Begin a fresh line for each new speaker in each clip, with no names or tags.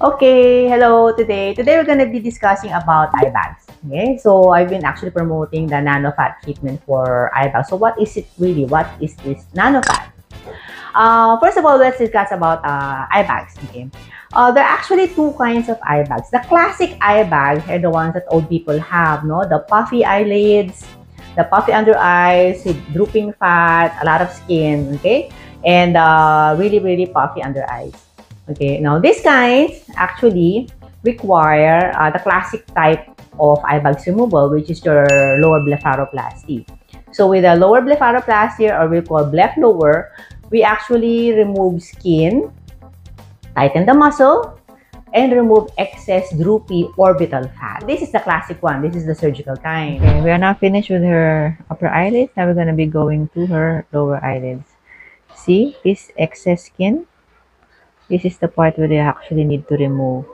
Okay, hello today. Today we're going to be discussing about eye bags. Okay, so I've been actually promoting the NANOFAT treatment for eye bags. So what is it really? What is this NANOFAT? First of all, let's discuss about eye bags. Okay, there are actually two kinds of eye bags. The classic eye bags are the ones that old people have, no? The puffy eyelids, the puffy under eyes with drooping fat, a lot of skin, okay, and really puffy under eyes. Okay, now these kinds actually require the classic type of eye bags removal, which is your lower blepharoplasty. So with a lower blepharoplasty, or we call blep lower, we actually remove skin, tighten the muscle, and remove excess droopy orbital fat. This is the classic one. This is the surgical kind. Okay, we are now finished with her upper eyelids. Now we're going to be going to her lower eyelids. See this excess skin? This is the part where you actually need to remove.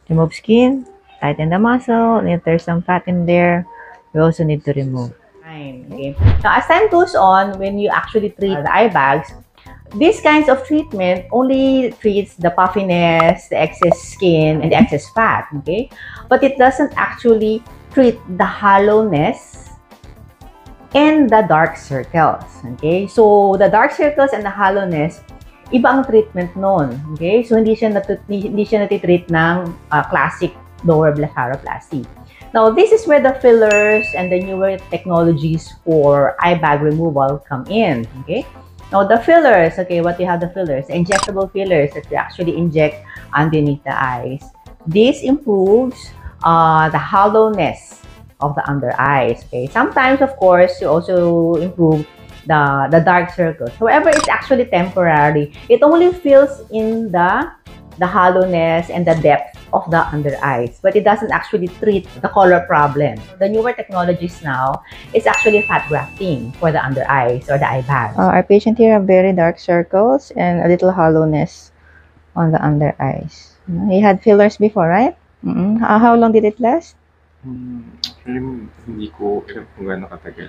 Remove skin, tighten the muscle, and if there's some fat in there, we also need to remove. Okay. Now, as time goes on, when you actually treat the eye bags, these kinds of treatment only treats the puffiness, the excess skin, and the excess fat, okay? But it doesn't actually treat the hollowness and the dark circles, okay? So, the dark circles and the hollowness, iba ang treatment nun, okay? So, hindi siya natitreat ng classic lower blepharoplasty. Now, this is where the fillers and the newer technologies for eye bag removal come in, okay? Now, the fillers, okay, what we have the fillers, injectable fillers that we actually inject underneath the eyes. This improves the hollowness of the under eyes, okay? Sometimes, of course, you also improve the dark circles. However, it's actually temporary. It only fills in the hollowness and the depth of the under eyes, but it doesn't actually treat the color problem. The newer technologies now is actually fat grafting for the under eyes or the eye bags.
Our patient here have very dark circles and a little hollowness on the under eyes. He had fillers before, right? How long did it last?
Actually, hindi ko alam kung gaano katagal.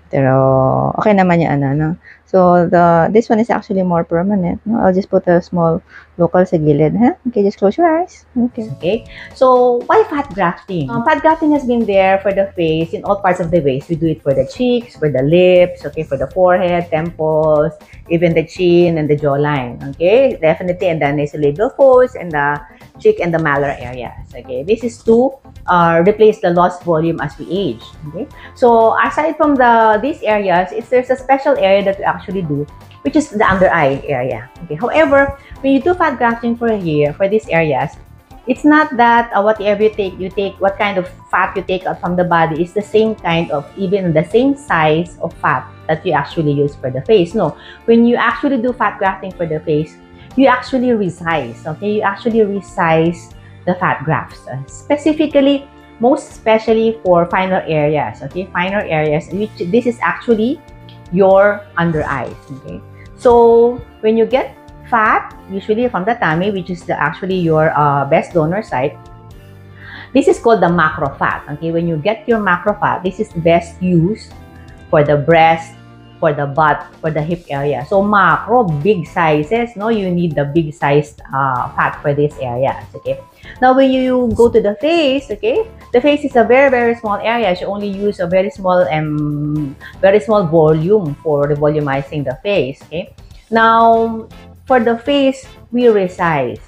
Pero okay naman yan, no? So this one is actually more permanent, no? I'll just put a small local sa gilid, huh? Okay, just close your eyes.
Okay. So why fat grafting? Fat grafting has been there for the face in all parts of the face. We do it for the cheeks, for the lips, okay, for the forehead, temples, even the chin and the jawline. Okay, definitely, and the nasolabial folds and the cheek and the malar areas. Okay, this is to replace the lost volume as we age. Okay, so aside from these areas, there's a special area that we actually do, which is the under eye area. Okay, however, when you do fat grafting for these areas, it's not that whatever you take, what kind of fat you take out from the body is the same kind of, even the same size of fat that you actually use for the face. No, when you actually do fat grafting for the face, you actually resize, okay? You actually resize the fat grafts, specifically, most especially for finer areas, okay? Finer areas, which this is actually your under eyes, okay? So, when you get fat, usually from the tummy, which is actually your best donor site, this is called the MACROFAT, okay? When you get your MACROFAT, this is best used for the breast, for the butt, for the hip area. So macro, big sizes, no? You need the big sized fat for these areas, okay? Now, when you go to the face, okay, the face is a very small area. You only use a very small volume for volumizing the face, okay? Now, for the face, we resize.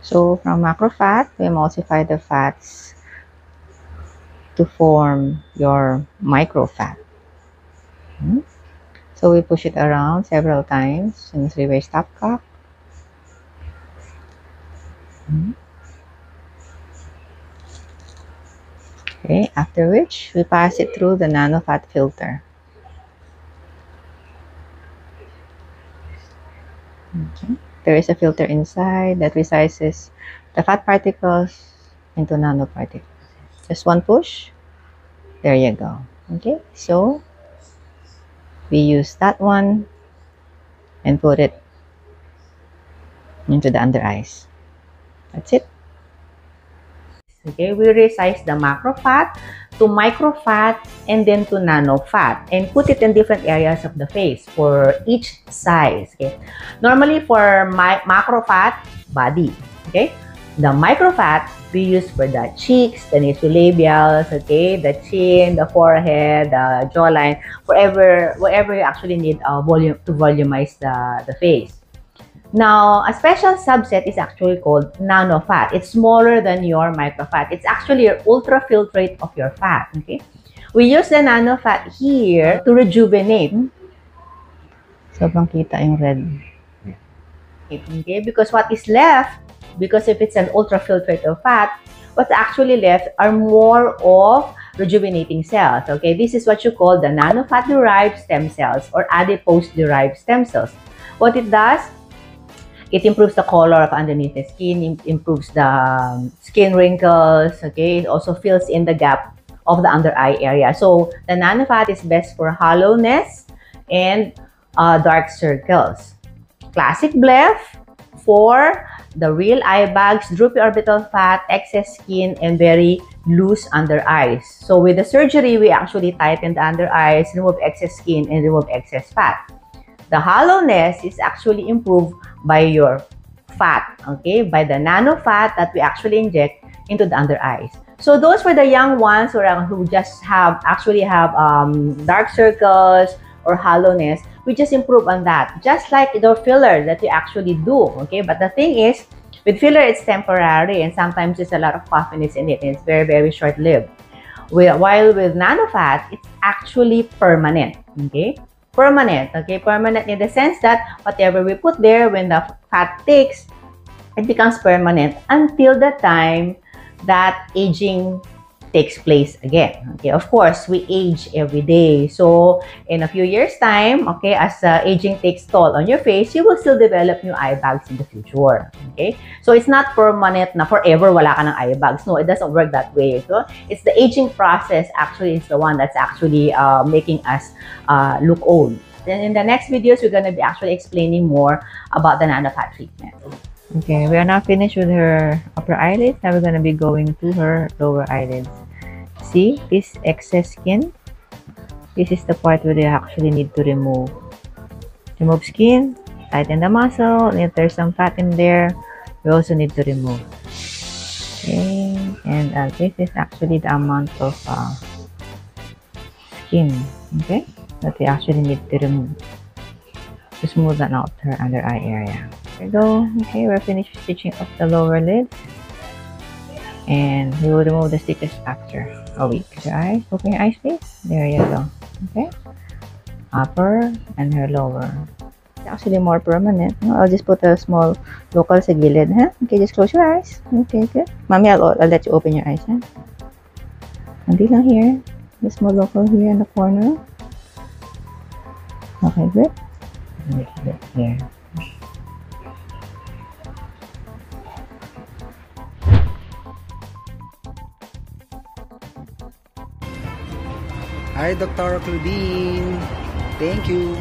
So from MACROFAT, we emulsify the fats to form your MICROFAT. So we push it around several times in a three-way stopcock. Okay, after which we pass it through the NANOFAT filter. There is a filter inside that resizes the fat particles into nanoparticles. Just one push, there you go. Okay, so we use that one and put it into the under eyes. That's it.
Okay, we resize the MACROFAT to microfat and then to nanofat, and put it in different areas of the face for each size. Okay, normally for macrofat, body. Okay, the microfat we use for the cheeks, the nasolabials, okay, the chin, the forehead, the jawline, wherever you actually need volume to volumize the face. Now, a special subset is actually called nanofat. It's smaller than your microfat. It's actually your ultrafiltrate of your fat. Okay, we use the nanofat here to rejuvenate.
Sobrang kita yung red.
Okay, because what is left, because if it's an ultrafiltrate of fat, what's actually left are more of rejuvenating cells. Okay, this is what you call the nanofat-derived stem cells or adipose-derived stem cells. What it does, it improves the color of underneath the skin, improves the skin wrinkles, okay? It also fills in the gap of the under eye area. So, the nanofat is best for hollowness and dark circles. Classic BLEPH for the real eye bags, droopy orbital fat, excess skin, and very loose under eyes. So, with the surgery, we actually tighten the under eyes, remove excess skin, and remove excess fat. The hollowness is actually improved by your fat, okay? By the nanofat that we actually inject into the under eyes. So those for the young ones who just actually have dark circles or hollowness, we just improve on that. Just like the filler that you actually do, okay? But the thing is, with filler, it's temporary and sometimes there's a lot of puffiness in it and it's very, very short-lived. While with nanofat, it's actually permanent, okay? Permanent, okay? Permanent in the sense that whatever we put there, when the fat takes, it becomes permanent until the time that aging takes place again. Okay, of course, we age every day. So, in a few years' time, okay, as aging takes toll on your face, you will still develop new eye bags in the future. Okay, so it's not permanent na forever wala ka ng eye bags. No, it doesn't work that way. So, it's the aging process actually is the one that's actually making us look old. Then in the next videos, we're going to be actually explaining more about the nanofat treatment.
Okay, we are now finished with her upper eyelids. Now we're going to be going to her lower eyelids. See, this excess skin, this is the part where you actually need to remove. Remove skin, tighten the muscle, and if there's some fat in there, we also need to remove. Okay, and this is actually the amount of skin, okay, that we actually need to remove to smoothen out her under eye area. There we go. Okay, we're finished stitching up the lower lids. And we will remove the stitches after a week. Your eyes, open your eyes please. There you go. Okay. Upper and her lower. It's actually more permanent. No? I'll just put a small local sa gilid. Huh? Okay, just close your eyes. Okay, good. Mommy, I'll let you open your eyes. Huh? Hindi lang here. The small local here in the corner. Okay, good. Here.
Hi, Dr. Claudine. Thank you.